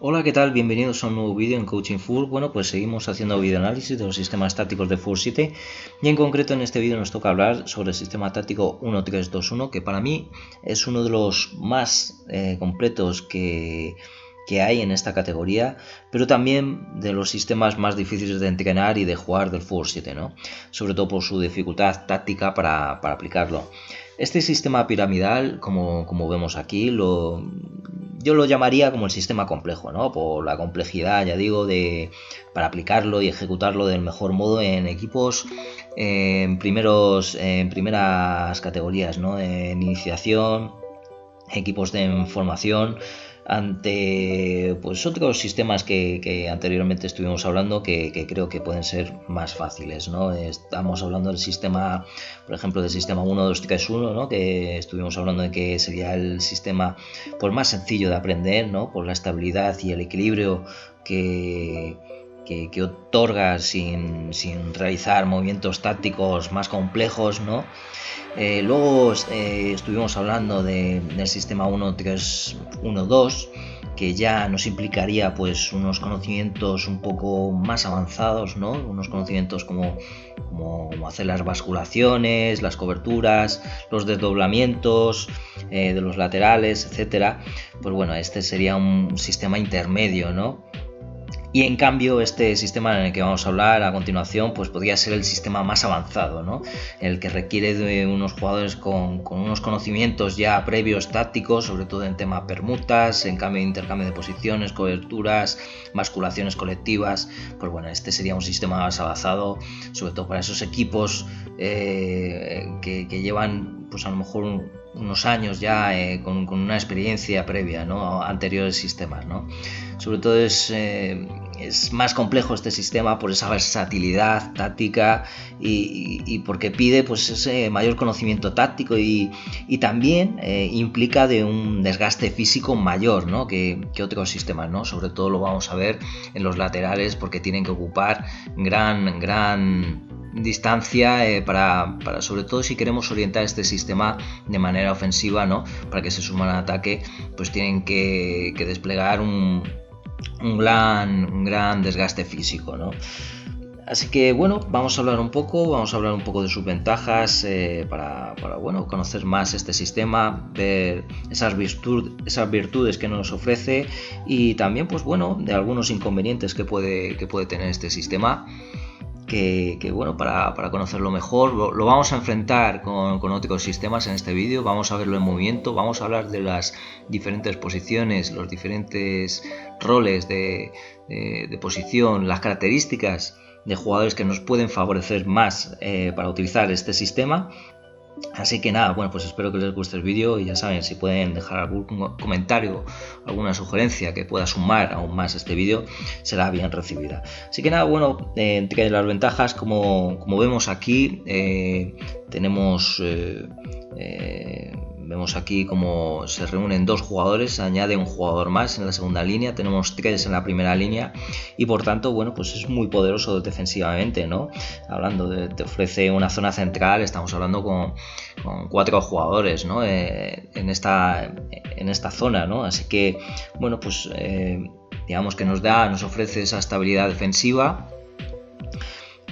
Hola, ¿qué tal? Bienvenidos a un nuevo vídeo en Coaching Full. Bueno, pues seguimos haciendo videoanálisis de los sistemas tácticos de Full 7 y en concreto en este vídeo nos toca hablar sobre el sistema táctico 1321, que para mí es uno de los más completos que hay en esta categoría, pero también de los sistemas más difíciles de entrenar y de jugar del Full 7, ¿no? Sobre todo por su dificultad táctica para aplicarlo. Este sistema piramidal, como vemos aquí, yo lo llamaría como el sistema complejo, ¿no? Por la complejidad, ya digo, para aplicarlo y ejecutarlo del mejor modo en equipos en primeras categorías, ¿no? En iniciación, equipos de formación, ante pues otros sistemas que anteriormente estuvimos hablando que creo que pueden ser más fáciles, ¿no? Estamos hablando del sistema, por ejemplo, del sistema 1, 2, 3, 1, ¿no? Que estuvimos hablando de que sería el sistema pues más sencillo de aprender, ¿no? Por la estabilidad y el equilibrio que otorga sin realizar movimientos tácticos más complejos, ¿no? Luego estuvimos hablando del sistema 1.3.1.2, que ya nos implicaría pues unos conocimientos un poco más avanzados, ¿no? Unos conocimientos como hacer las basculaciones, las coberturas, los desdoblamientos de los laterales, etcétera. Pues bueno, este sería un sistema intermedio, ¿no? Y en cambio este sistema en el que vamos a hablar a continuación pues podría ser el sistema más avanzado, ¿no? El que requiere de unos jugadores con unos conocimientos ya previos tácticos, sobre todo en tema permutas, en cambio intercambio de posiciones, coberturas, basculaciones colectivas. Pues bueno, este sería un sistema más avanzado, sobre todo para esos equipos que llevan pues a lo mejor unos años ya con una experiencia previa, ¿no? A anteriores sistemas, ¿no? Sobre todo es más complejo este sistema por esa versatilidad táctica y porque pide pues ese mayor conocimiento táctico y también implica de un desgaste físico mayor, ¿no? que otros sistemas, ¿no? Sobre todo lo vamos a ver en los laterales porque tienen que ocupar gran distancia para sobre todo si queremos orientar este sistema de manera ofensiva, ¿no? Para que se suman al ataque pues tienen que desplegar un gran desgaste físico, ¿no? Así que bueno, vamos a hablar un poco de sus ventajas para bueno, conocer más este sistema, ver esas virtudes que nos ofrece y también pues bueno, de algunos inconvenientes que puede tener este sistema. Que bueno, para conocerlo mejor lo vamos a enfrentar con otros sistemas en este vídeo, vamos a verlo en movimiento, vamos a hablar de las diferentes posiciones, los diferentes roles de posición, las características de jugadores que nos pueden favorecer más para utilizar este sistema. Así que nada, bueno, pues espero que les guste el vídeo y ya saben, si pueden dejar algún comentario, alguna sugerencia que pueda sumar aún más este vídeo, será bien recibida. Así que nada, bueno, entre las ventajas, como vemos aquí, vemos aquí como se reúnen dos jugadores, se añade un jugador más en la segunda línea, tenemos tres en la primera línea y por tanto, bueno, pues es muy poderoso defensivamente, ¿no? Hablando te ofrece una zona central, estamos hablando con cuatro jugadores, ¿no? En esta zona, ¿no? Así que, bueno, pues digamos que nos ofrece esa estabilidad defensiva,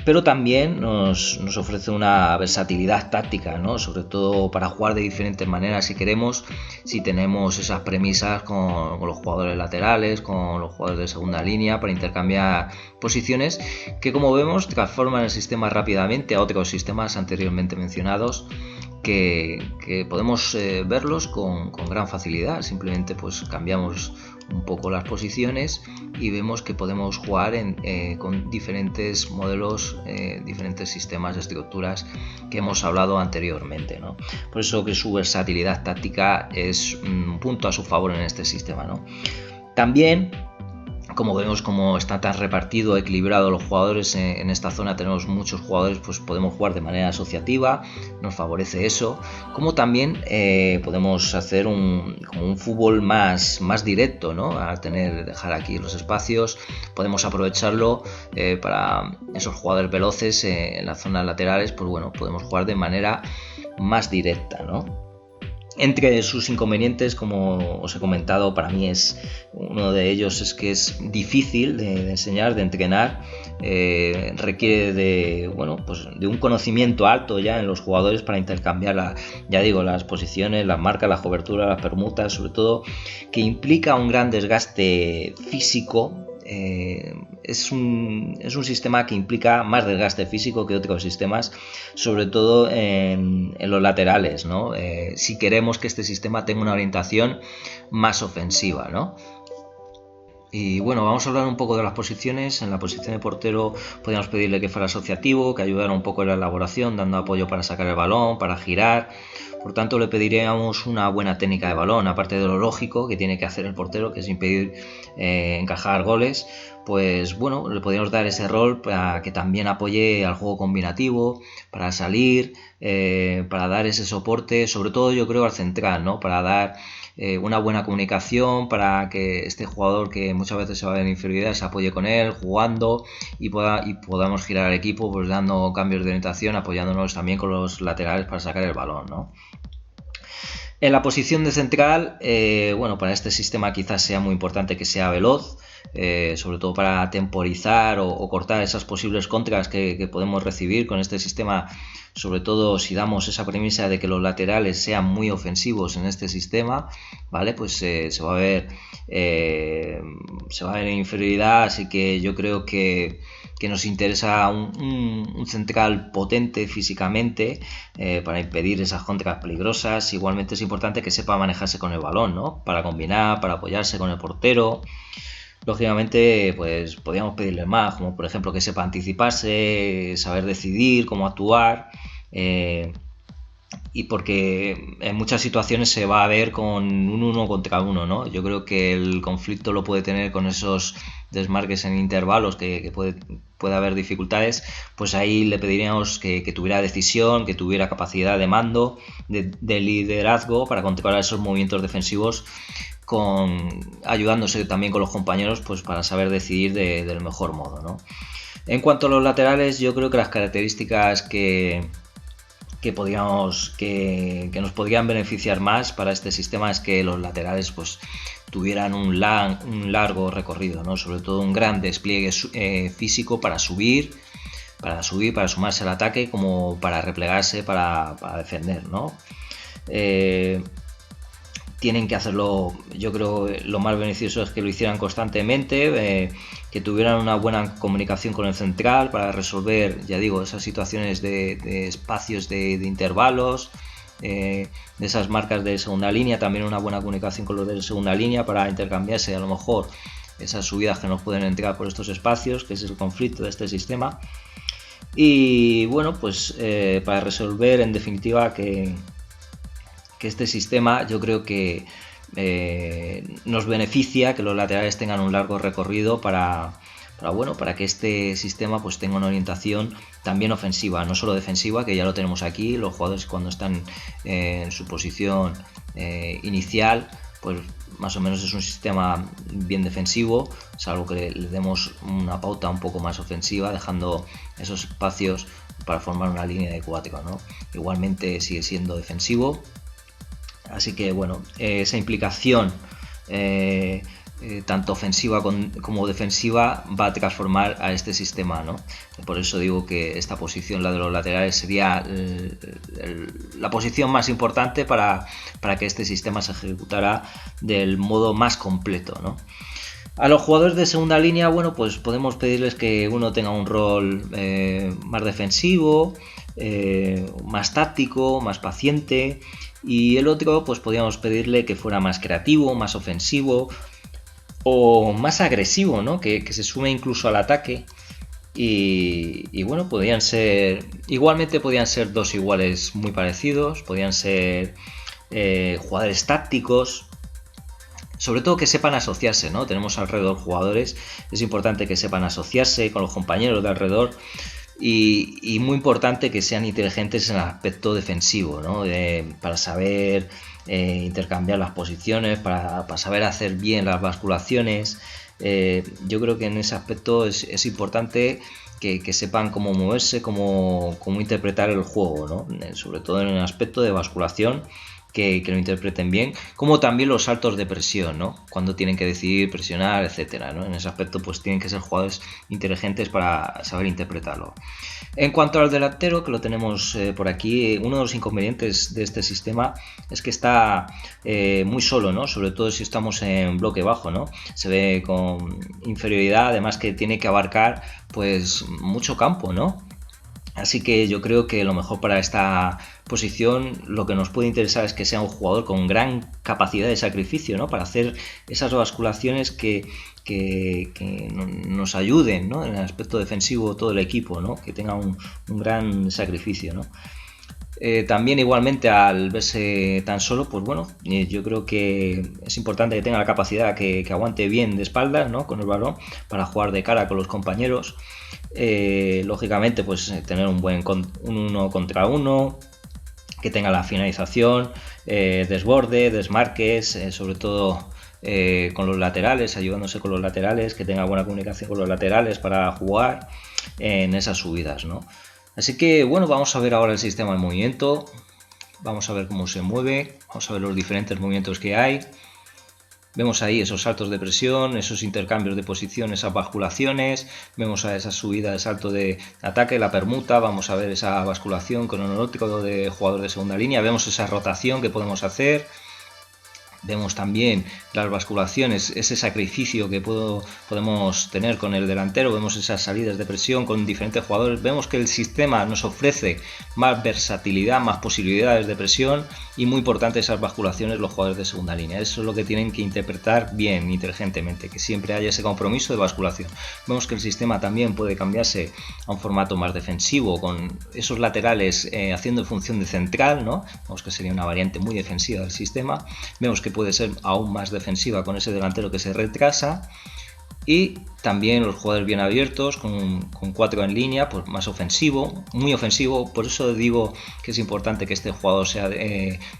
pero también nos ofrece una versatilidad táctica, ¿no? Sobre todo para jugar de diferentes maneras si queremos, si tenemos esas premisas con los jugadores laterales, con los jugadores de segunda línea, para intercambiar posiciones que, como vemos, transforman el sistema rápidamente a otros sistemas anteriormente mencionados que podemos verlos con gran facilidad. Simplemente pues cambiamos un poco las posiciones y vemos que podemos jugar con diferentes modelos, diferentes sistemas, estructuras que hemos hablado anteriormente, ¿no? Por eso que su versatilidad táctica es un punto a su favor en este sistema, ¿no? También, como vemos cómo está tan repartido, equilibrado los jugadores en esta zona, tenemos muchos jugadores, pues podemos jugar de manera asociativa, nos favorece eso, como también podemos hacer como un fútbol más directo, ¿no? Al dejar aquí los espacios, podemos aprovecharlo para esos jugadores veloces en las zonas laterales, pues bueno, podemos jugar de manera más directa, ¿no? Entre sus inconvenientes, como os he comentado, para mí es uno de ellos es que es difícil de enseñar, de entrenar, requiere de, bueno, pues de un conocimiento alto ya en los jugadores para intercambiar ya digo, las posiciones, las marcas, las coberturas, las permutas, sobre todo, que implica un gran desgaste físico. Es un sistema que implica más desgaste físico que otros sistemas, sobre todo en los laterales, ¿no? Si queremos que este sistema tenga una orientación más ofensiva, ¿no? Y bueno, vamos a hablar un poco de las posiciones. En la posición de portero podríamos pedirle que fuera asociativo, que ayudara un poco en la elaboración, dando apoyo para sacar el balón, para girar. Por tanto, le pediríamos una buena técnica de balón, aparte de lo lógico que tiene que hacer el portero, que es impedir encajar goles. Pues bueno, le podríamos dar ese rol para que también apoye al juego combinativo, para salir, para dar ese soporte, sobre todo yo creo al central, ¿no? Para dar una buena comunicación, para que este jugador que muchas veces se va a ver en inferioridad se apoye con él, jugando y podamos girar al equipo, pues dando cambios de orientación, apoyándonos también con los laterales para sacar el balón, ¿no? En la posición de central, bueno, para este sistema quizás sea muy importante que sea veloz, sobre todo para temporizar o cortar esas posibles contras que podemos recibir con este sistema, sobre todo si damos esa premisa de que los laterales sean muy ofensivos en este sistema, ¿vale? Pues se va a ver en inferioridad, así que yo creo que nos interesa un central potente físicamente para impedir esas contras peligrosas. Igualmente es importante que sepa manejarse con el balón, ¿no? Para combinar, para apoyarse con el portero. Lógicamente, pues podríamos pedirle más, como por ejemplo que sepa anticiparse, saber decidir, cómo actuar. Y porque en muchas situaciones se va a ver con un uno contra uno, ¿no? Yo creo que el conflicto lo puede tener con esos desmarques en intervalos que puede haber dificultades, pues ahí le pediríamos que tuviera decisión, que tuviera capacidad de mando, de liderazgo para controlar esos movimientos defensivos, ayudándose también con los compañeros, pues para saber decidir del mejor modo, ¿no? En cuanto a los laterales, yo creo que las características que nos podrían beneficiar más para este sistema es que los laterales pues tuvieran un largo recorrido, ¿no? Sobre todo un gran despliegue físico para subir, para sumarse al ataque, como para replegarse, para defender, ¿no? Tienen que hacerlo, yo creo lo más beneficioso es que lo hicieran constantemente, que tuvieran una buena comunicación con el central para resolver, ya digo, esas situaciones de espacios de intervalos, de esas marcas de segunda línea, también una buena comunicación con los de segunda línea para intercambiarse a lo mejor esas subidas que nos pueden entrar por estos espacios, que es el conflicto de este sistema. Y bueno, pues para resolver en definitiva que este sistema, yo creo que nos beneficia que los laterales tengan un largo recorrido para que este sistema pues tenga una orientación también ofensiva, no solo defensiva, que ya lo tenemos aquí. Los jugadores cuando están en su posición inicial, pues más o menos es un sistema bien defensivo, salvo que le demos una pauta un poco más ofensiva, dejando esos espacios para formar una línea de 4, ¿no? Igualmente sigue siendo defensivo. Así que bueno, esa implicación tanto ofensiva como defensiva va a transformar a este sistema, ¿no? Por eso digo que esta posición, la de los laterales, sería la posición más importante para que este sistema se ejecutara del modo más completo, ¿no? A los jugadores de segunda línea, bueno, pues podemos pedirles que uno tenga un rol más defensivo, más táctico, más paciente, y el otro pues podríamos pedirle que fuera más creativo, más ofensivo o más agresivo, ¿no? Que se sume incluso al ataque. Y bueno, igualmente podían ser dos iguales muy parecidos, podían ser jugadores tácticos, sobre todo que sepan asociarse, ¿no? Tenemos alrededor jugadores, es importante que sepan asociarse con los compañeros de alrededor. Y muy importante que sean inteligentes en el aspecto defensivo, ¿no? Para saber intercambiar las posiciones, para saber hacer bien las basculaciones. Yo creo que en ese aspecto es importante que sepan cómo moverse, cómo interpretar el juego, ¿no? Sobre todo en el aspecto de basculación, que lo interpreten bien, como también los saltos de presión, ¿no? Cuando tienen que decidir presionar, etcétera, ¿no? En ese aspecto pues tienen que ser jugadores inteligentes para saber interpretarlo. En cuanto al delantero, que lo tenemos por aquí, uno de los inconvenientes de este sistema es que está muy solo, ¿no? Sobre todo si estamos en bloque bajo, ¿no? Se ve con inferioridad, además que tiene que abarcar pues mucho campo, ¿no? Así que yo creo que lo mejor para esta posición, lo que nos puede interesar es que sea un jugador con gran capacidad de sacrificio, ¿no? Para hacer esas basculaciones que nos ayuden, ¿no? En el aspecto defensivo todo el equipo, ¿no? Que tenga un gran sacrificio, ¿no? También igualmente al verse tan solo, pues bueno, yo creo que es importante que tenga la capacidad que aguante bien de espaldas, ¿no? Con el balón para jugar de cara con los compañeros. Lógicamente pues tener un buen uno contra uno, que tenga la finalización, desborde, desmarques, sobre todo con los laterales, ayudándose con los laterales, que tenga buena comunicación con los laterales para jugar en esas subidas, ¿no? Así que bueno, vamos a ver ahora el sistema de movimiento, vamos a ver cómo se mueve, vamos a ver los diferentes movimientos que hay. Vemos ahí esos saltos de presión, esos intercambios de posición, esas basculaciones, vemos a esa subida de salto de ataque, la permuta, vamos a ver esa basculación cronológico de jugador de segunda línea, vemos esa rotación que podemos hacer. Vemos también las basculaciones, ese sacrificio que podemos tener con el delantero, vemos esas salidas de presión con diferentes jugadores, vemos que el sistema nos ofrece más versatilidad, más posibilidades de presión y muy importante esas basculaciones los jugadores de segunda línea. Eso es lo que tienen que interpretar bien, inteligentemente, que siempre haya ese compromiso de basculación. Vemos que el sistema también puede cambiarse a un formato más defensivo, con esos laterales haciendo función de central, ¿no? Vemos que sería una variante muy defensiva del sistema. Vemos que puede ser aún más defensiva con ese delantero que se retrasa, y también los jugadores bien abiertos con 4 en línea, pues más ofensivo, muy ofensivo. Por eso digo que es importante que este jugador sea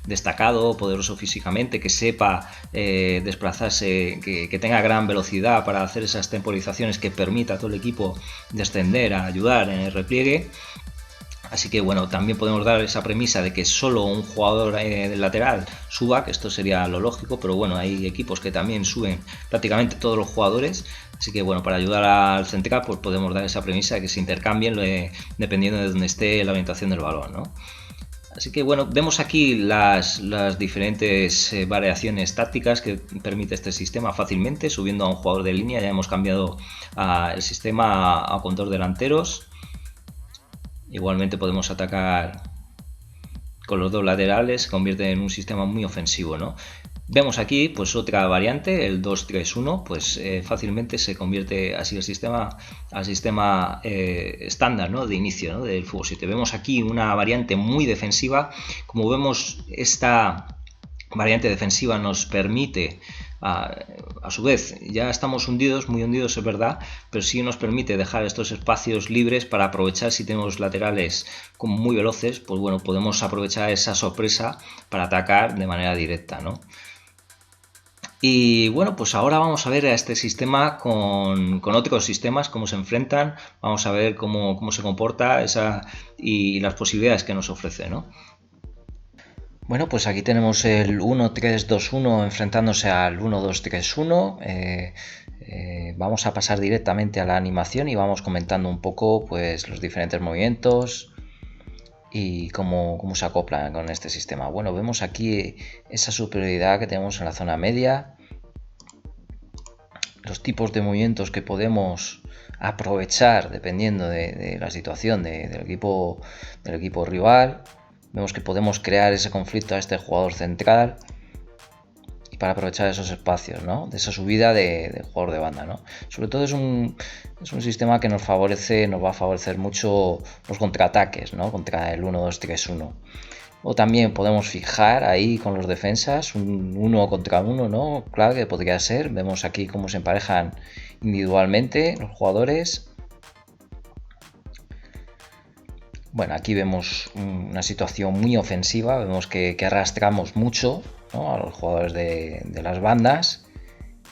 destacado, poderoso físicamente, que sepa desplazarse, que tenga gran velocidad para hacer esas temporizaciones que permita a todo el equipo descender, a ayudar en el repliegue. Así que bueno, también podemos dar esa premisa de que solo un jugador del lateral suba, que esto sería lo lógico, pero bueno, hay equipos que también suben prácticamente todos los jugadores. Así que bueno, para ayudar al central pues podemos dar esa premisa de que se intercambien dependiendo de dónde esté la orientación del balón, ¿no? Así que bueno, vemos aquí las diferentes variaciones tácticas que permite este sistema fácilmente, subiendo a un jugador de línea. Ya hemos cambiado el sistema a con 2 delanteros. Igualmente podemos atacar con los 2 laterales, se convierte en un sistema muy ofensivo, ¿no? Vemos aquí pues otra variante, el 2-3-1, pues fácilmente se convierte así el sistema al sistema estándar, ¿no? De inicio, ¿no? Del fútbol 7. Vemos aquí una variante muy defensiva. Como vemos, esta variante defensiva nos permite a su vez, ya estamos hundidos, muy hundidos es verdad, pero sí nos permite dejar estos espacios libres para aprovechar. Si tenemos laterales como muy veloces, pues bueno, podemos aprovechar esa sorpresa para atacar de manera directa, ¿no? Y bueno, pues ahora vamos a ver a este sistema con otros sistemas, cómo se enfrentan, vamos a ver cómo se comporta y las posibilidades que nos ofrece, ¿no? Bueno, pues aquí tenemos el 1-3-2-1 enfrentándose al 1-2-3-1. Vamos a pasar directamente a la animación y vamos comentando un poco pues los diferentes movimientos y cómo se acoplan con este sistema. Bueno, vemos aquí esa superioridad que tenemos en la zona media, los tipos de movimientos que podemos aprovechar dependiendo de la situación del equipo rival. Vemos que podemos crear ese conflicto a este jugador central y para aprovechar esos espacios, ¿no? De esa subida de jugador de banda, ¿no? Sobre todo es un sistema que nos va a favorecer mucho los contraataques, ¿no? Contra el 1-2-3-1. O también podemos fijar ahí con los defensas un 1 contra 1, ¿no? Claro que podría ser. Vemos aquí cómo se emparejan individualmente los jugadores. Bueno, aquí vemos una situación muy ofensiva, vemos que arrastramos mucho, ¿no? A los jugadores de las bandas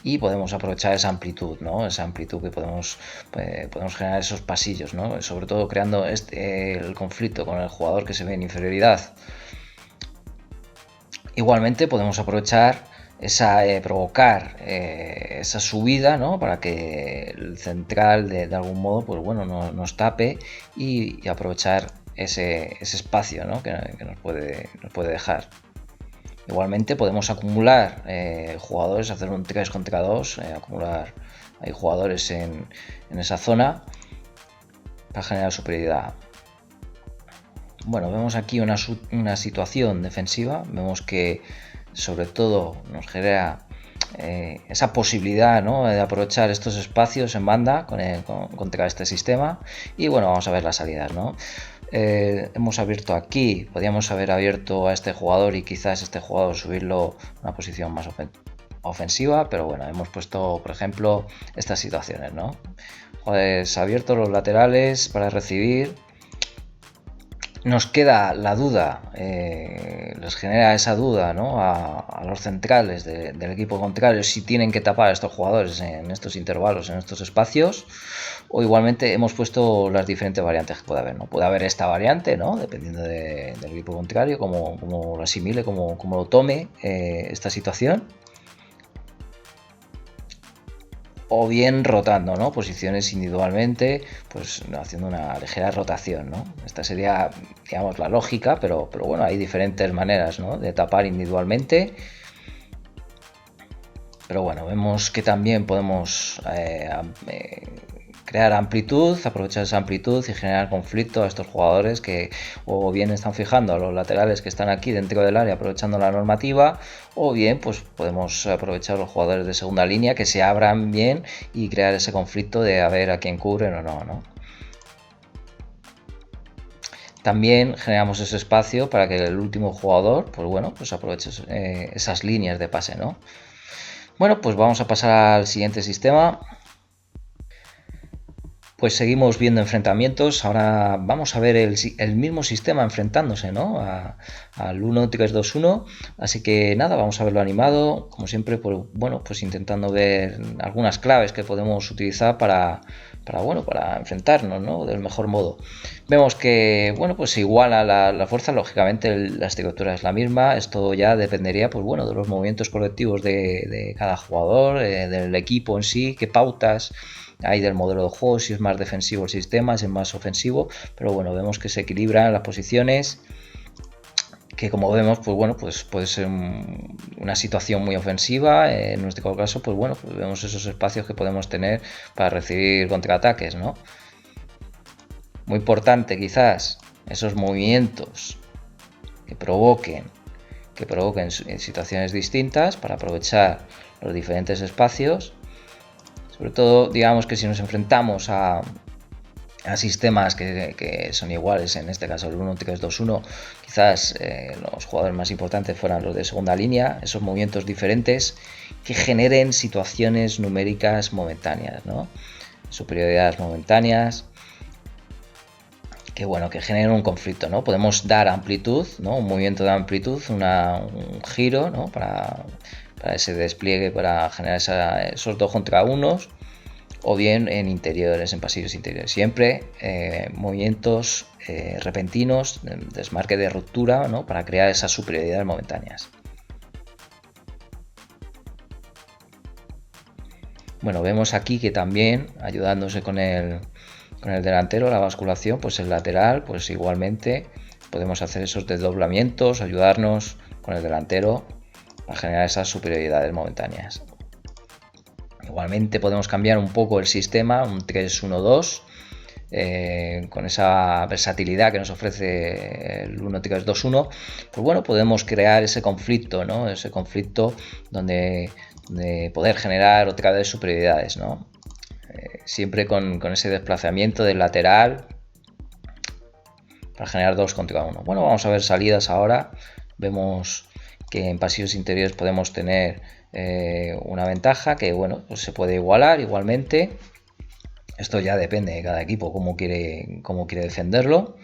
y podemos aprovechar esa amplitud, ¿no? Esa amplitud que podemos generar esos pasillos, ¿no? Sobre todo creando el conflicto con el jugador que se ve en inferioridad. Igualmente podemos aprovechar provocar esa subida, ¿no? Para que el central de algún modo pues bueno, nos tape y aprovechar ese espacio, ¿no? que nos puede dejar. Igualmente podemos acumular jugadores, hacer un 3 contra 2, acumular hay jugadores en esa zona para generar superioridad. Bueno, vemos aquí una situación defensiva, vemos que sobre todo nos genera esa posibilidad, ¿no? de aprovechar estos espacios en banda contra este sistema. Y bueno, vamos a ver las salidas, ¿no? Hemos abierto aquí, podríamos haber abierto a este jugador y quizás este jugador subirlo a una posición más ofensiva, pero bueno, hemos puesto por ejemplo estas situaciones, ¿no? Pues abierto los laterales para recibir. Nos queda la duda, les genera esa duda, ¿no? a los centrales del equipo contrario si tienen que tapar a estos jugadores en estos intervalos, en estos espacios, o igualmente hemos puesto las diferentes variantes que puede haber, ¿no? Puede haber esta variante, ¿no? Dependiendo del equipo contrario, como lo asimile, como lo tome esta situación. O bien rotando, ¿no? Posiciones individualmente, pues haciendo una ligera rotación, ¿no? Esta sería, digamos, la lógica, pero bueno, hay diferentes maneras, ¿no? de tapar individualmente. Pero bueno, vemos que también podemos crear amplitud, aprovechar esa amplitud y generar conflicto a estos jugadores que o bien están fijando a los laterales que están aquí dentro del área aprovechando la normativa, o bien pues podemos aprovechar los jugadores de segunda línea que se abran bien y crear ese conflicto de a ver a quién cubren o no, ¿no? También generamos ese espacio para que el último jugador, pues bueno, pues aproveche esas líneas de pase, ¿no? Bueno, pues vamos a pasar al siguiente sistema. Pues seguimos viendo enfrentamientos. Ahora vamos a ver el mismo sistema enfrentándose, ¿no? al 1-3-2-1. Así que nada, vamos a verlo animado. Como siempre, pues bueno, pues intentando ver algunas claves que podemos utilizar para enfrentarnos, ¿no? Del mejor modo. Vemos que, bueno, pues iguala la fuerza, lógicamente la estructura es la misma. Esto ya dependería, pues bueno, de los movimientos colectivos de cada jugador, del equipo en sí, qué pautas hay del modelo de juego, si es más defensivo el sistema, si es más ofensivo, pero bueno, vemos que se equilibran las posiciones, que como vemos, pues bueno, pues puede ser una situación muy ofensiva. En nuestro caso, pues bueno, pues vemos esos espacios que podemos tener para recibir contraataques, ¿no? Muy importante quizás esos movimientos que provoquen en situaciones distintas para aprovechar los diferentes espacios. Sobre todo, digamos que si nos enfrentamos a sistemas que son iguales, en este caso el 1-3-2-1, quizás los jugadores más importantes fueran los de segunda línea, esos movimientos diferentes que generen situaciones numéricas momentáneas, ¿no? Superioridades momentáneas, que bueno, que generen un conflicto, ¿no? Podemos dar amplitud, ¿no? Un movimiento de amplitud, un giro, ¿no? Para ese despliegue, para generar esos 2 contra 1, o bien en interiores, en pasillos interiores. Siempre movimientos repentinos, desmarque de ruptura, ¿no? Para crear esas superioridades momentáneas. Bueno, vemos aquí que también, ayudándose con el delantero, la basculación, pues el lateral, pues igualmente podemos hacer esos desdoblamientos, ayudarnos con el delantero a generar esas superioridades momentáneas. Igualmente podemos cambiar un poco el sistema, un 3-1-2, con esa versatilidad que nos ofrece el 1-3-2-1, pues bueno, podemos crear ese conflicto, ¿no? Ese conflicto donde poder generar otra vez superioridades, ¿no? Siempre con ese desplazamiento del lateral para generar 2 contra 1. Bueno, vamos a ver salidas ahora. Vemos que en pasillos interiores podemos tener una ventaja que, bueno, pues se puede igualar igualmente. Esto ya depende de cada equipo cómo quiere defenderlo.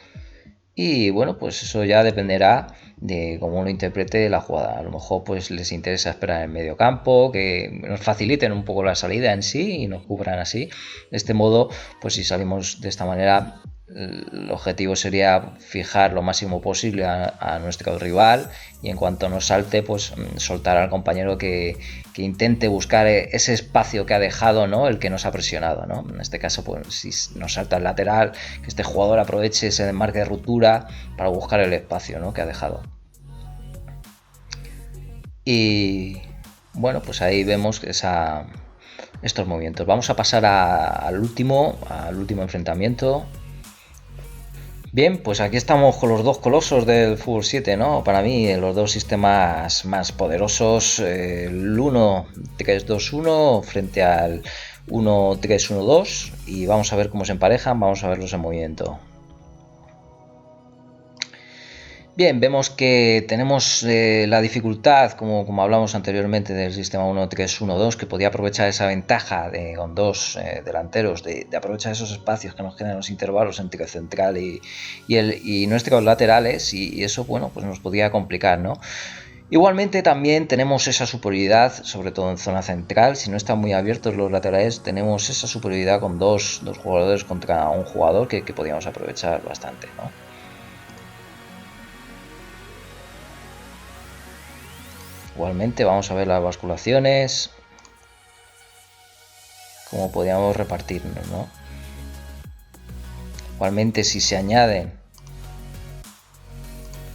Y bueno, pues eso ya dependerá de cómo lo interprete la jugada. A lo mejor pues les interesa esperar en medio campo, que nos faciliten un poco la salida en sí y nos cubran así. De este modo, pues si salimos de esta manera, el objetivo sería fijar lo máximo posible a nuestro rival y en cuanto nos salte, pues soltar al compañero que intente buscar ese espacio que ha dejado, ¿no? El que nos ha presionado, ¿no? En este caso, pues si nos salta el lateral, que este jugador aproveche ese marque de ruptura para buscar el espacio, ¿no? Que ha dejado. Y bueno, pues ahí vemos estos movimientos. Vamos a pasar al último enfrentamiento. Bien, pues aquí estamos con los dos colosos del Fútbol 7, ¿no? Para mí, los dos sistemas más poderosos, el 1-3-2-1 frente al 1-3-1-2, y vamos a ver cómo se emparejan, vamos a verlos en movimiento. Bien, vemos que tenemos la dificultad, como hablamos anteriormente, del sistema 1-3-1-2, que podía aprovechar esa ventaja con dos delanteros, de aprovechar esos espacios que nos generan los intervalos entre el central y nuestros laterales, y eso, bueno, pues nos podía complicar, ¿no? Igualmente también tenemos esa superioridad, sobre todo en zona central. Si no están muy abiertos los laterales, tenemos esa superioridad con dos jugadores contra un jugador que podíamos aprovechar bastante, ¿no? Igualmente vamos a ver las basculaciones, cómo podríamos repartirnos, ¿no? Igualmente si se añaden,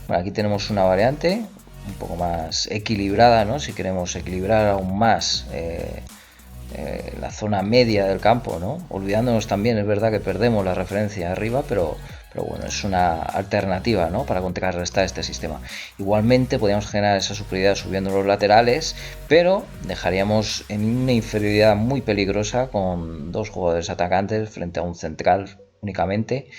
bueno, aquí tenemos una variante un poco más equilibrada, ¿no? Si queremos equilibrar aún más la zona media del campo, ¿no? Olvidándonos también, es verdad que perdemos la referencia arriba, pero bueno, es una alternativa, ¿no? Para contrarrestar este sistema. Igualmente podríamos generar esa superioridad subiendo los laterales, pero dejaríamos en una inferioridad muy peligrosa con dos jugadores atacantes frente a un central únicamente.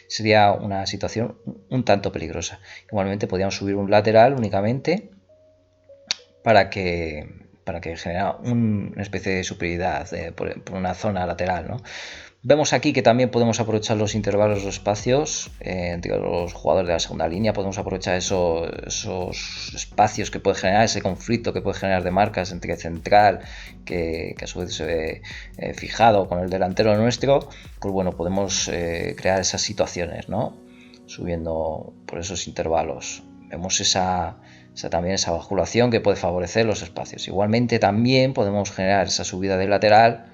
Sería una situación un tanto peligrosa. Igualmente podríamos subir un lateral únicamente para que genera una especie de superioridad por una zona lateral, ¿no? Vemos aquí que también podemos aprovechar los intervalos, los espacios entre los jugadores de la segunda línea. Podemos aprovechar esos espacios que puede generar, ese conflicto que puede generar de marcas entre el central, que a su vez se ve fijado con el delantero nuestro. Pues bueno, podemos crear esas situaciones, ¿no? Subiendo por esos intervalos. Vemos también esa basculación que puede favorecer los espacios. Igualmente también podemos generar esa subida de lateral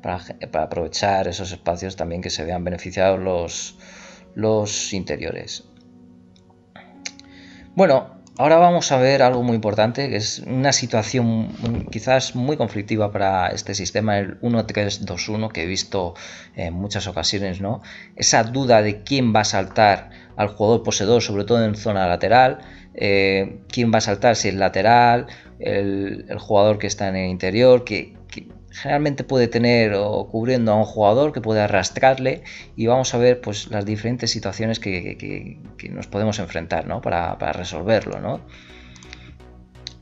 para aprovechar esos espacios también que se vean beneficiados los interiores. Bueno, ahora vamos a ver algo muy importante, que es una situación quizás muy conflictiva para este sistema, el 1-3-2-1, que he visto en muchas ocasiones, ¿no? Esa duda de quién va a saltar al jugador poseedor, sobre todo en zona lateral, quién va a saltar, si el lateral, el jugador que está en el interior, que generalmente puede tener o cubriendo a un jugador que puede arrastrarle, y vamos a ver pues las diferentes situaciones que nos podemos enfrentar, ¿no? para resolverlo, ¿no?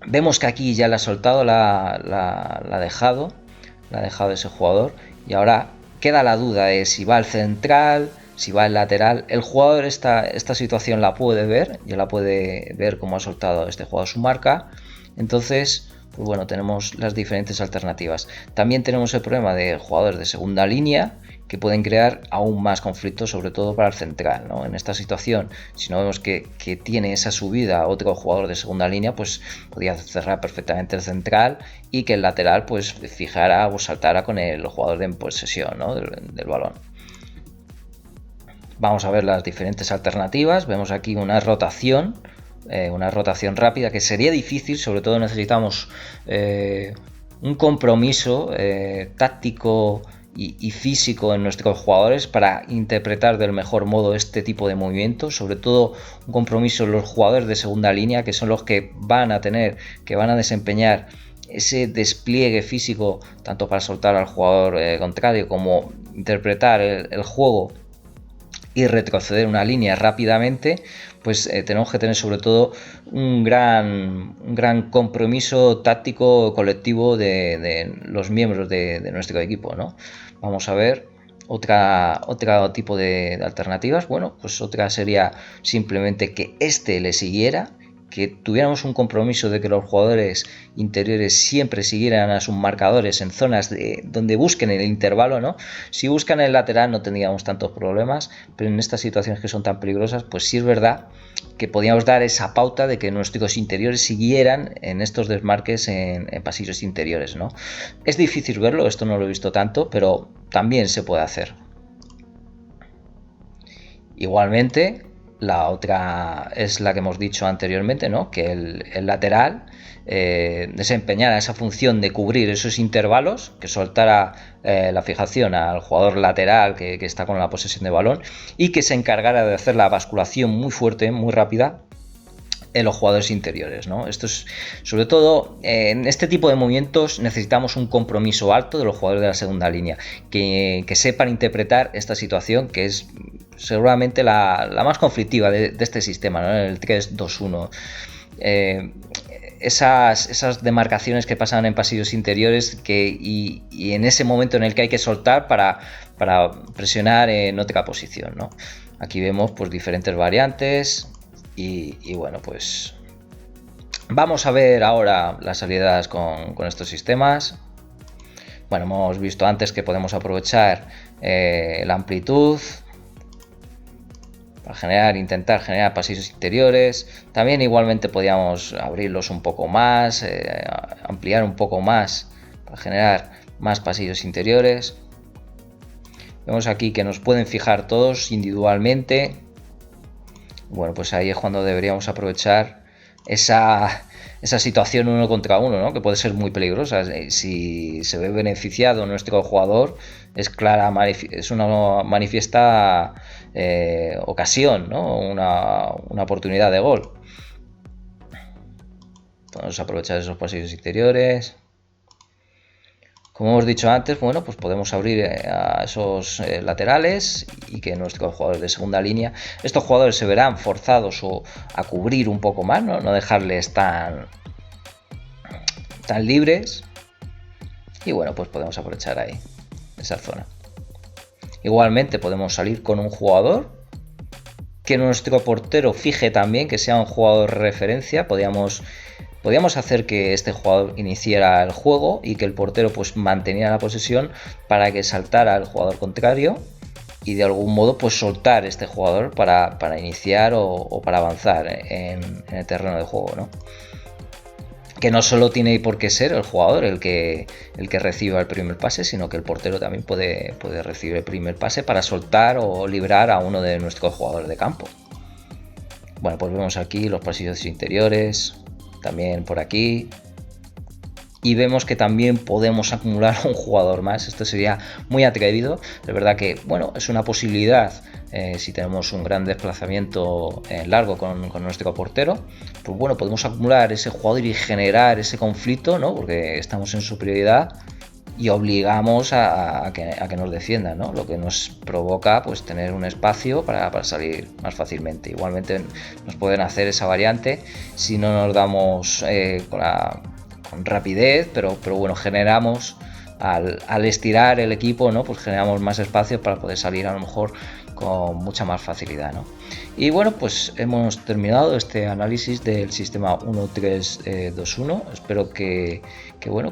Vemos que aquí ya la ha soltado, la ha dejado ese jugador, y ahora queda la duda de si va al central, si va al lateral. El jugador esta situación la puede ver, ya la puede ver cómo ha soltado este jugador su marca. Entonces, pues bueno, tenemos las diferentes alternativas. También tenemos el problema de jugadores de segunda línea que pueden crear aún más conflictos, sobre todo para el central, ¿no? En esta situación, si no vemos que tiene esa subida otro jugador de segunda línea, pues podría cerrar perfectamente el central y que el lateral pues fijara o saltara con el jugador de posesión, ¿no? del balón. Vamos a ver las diferentes alternativas. Vemos aquí una rotación rápida, que sería difícil, sobre todo necesitamos un compromiso táctico y físico en nuestros jugadores para interpretar del mejor modo este tipo de movimientos, sobre todo un compromiso en los jugadores de segunda línea, que son los que van a desempeñar ese despliegue físico tanto para soltar al jugador contrario como interpretar el juego y retroceder una línea rápidamente. Pues tenemos que tener sobre todo un gran compromiso táctico colectivo de los miembros de nuestro equipo, ¿no? Vamos a ver otro tipo de alternativas. Bueno, pues otra sería simplemente que este le siguiera que tuviéramos un compromiso de que los jugadores interiores siempre siguieran a sus marcadores en zonas donde busquen el intervalo, ¿no? Si buscan el lateral no tendríamos tantos problemas, pero en estas situaciones que son tan peligrosas, pues sí es verdad que podíamos dar esa pauta de que nuestros interiores siguieran en estos desmarques en pasillos interiores, ¿no? Es difícil verlo, esto no lo he visto tanto, pero también se puede hacer. Igualmente, la otra es la que hemos dicho anteriormente, ¿no? Que el lateral desempeñara esa función de cubrir esos intervalos, que soltara la fijación al jugador lateral que está con la posesión de balón y que se encargara de hacer la basculación muy fuerte, muy rápida en los jugadores interiores, ¿no? Esto es, sobre todo, en este tipo de movimientos necesitamos un compromiso alto de los jugadores de la segunda línea, que sepan interpretar esta situación, que es seguramente la más conflictiva de este sistema, ¿no? El 3-2-1. Esas demarcaciones que pasan en pasillos interiores y en ese momento en el que hay que soltar para presionar en otra posición, ¿no? Aquí vemos pues diferentes variantes y bueno, pues vamos a ver ahora las salidas con estos sistemas. Bueno, hemos visto antes que podemos aprovechar la amplitud para intentar generar pasillos interiores. También igualmente podíamos abrirlos un poco más, ampliar un poco más para generar más pasillos interiores. Vemos aquí que nos pueden fijar todos individualmente. Bueno, pues ahí es cuando deberíamos aprovechar esa situación uno contra uno, ¿no? Que puede ser muy peligrosa. Si se ve beneficiado nuestro jugador, es una manifiesta ocasión, ¿no? Una oportunidad de gol. Podemos aprovechar esos pasillos interiores. Como hemos dicho antes, bueno, pues podemos abrir a esos laterales y que nuestros jugadores de segunda línea, estos jugadores se verán forzados a cubrir un poco más, no dejarles tan libres. Y bueno, pues podemos aprovechar ahí esa zona. Igualmente podemos salir con un jugador que nuestro portero fije también, que sea un jugador de referencia. Podíamos hacer que este jugador iniciara el juego y que el portero pues manteniera la posesión para que saltara el jugador contrario y de algún modo pues soltar este jugador para iniciar o para avanzar en el terreno de juego, ¿no? Que no solo tiene por qué ser el jugador el que reciba el primer pase, sino que el portero también puede recibir el primer pase para soltar o librar a uno de nuestros jugadores de campo. Bueno, pues vemos aquí los pasillos interiores, también por aquí, y vemos que también podemos acumular un jugador más. Esto sería muy atrevido, de verdad que bueno, es una posibilidad si tenemos un gran desplazamiento largo con nuestro portero, pues bueno, podemos acumular ese jugador y generar ese conflicto, ¿no? Porque estamos en superioridad y obligamos a que nos defiendan, ¿no? Lo que nos provoca pues tener un espacio para salir más fácilmente. Igualmente nos pueden hacer esa variante si no nos damos con rapidez, pero bueno, generamos al estirar el equipo, ¿no? Pues generamos más espacio para poder salir a lo mejor con mucha más facilidad, ¿no? Y bueno, pues hemos terminado este análisis del sistema 1-3-2-1. Espero que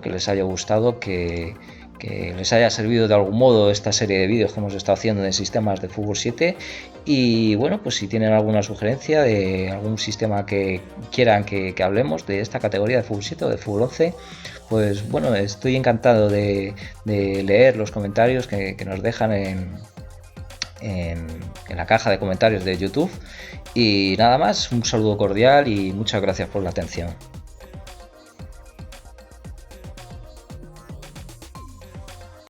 les haya gustado, que les haya servido de algún modo esta serie de vídeos que hemos estado haciendo de sistemas de fútbol 7. Y bueno, pues si tienen alguna sugerencia de algún sistema que quieran que hablemos de esta categoría de fútbol 7 o de fútbol 11, pues bueno, estoy encantado de leer los comentarios que nos dejan en la caja de comentarios de YouTube. Y nada más, un saludo cordial y muchas gracias por la atención.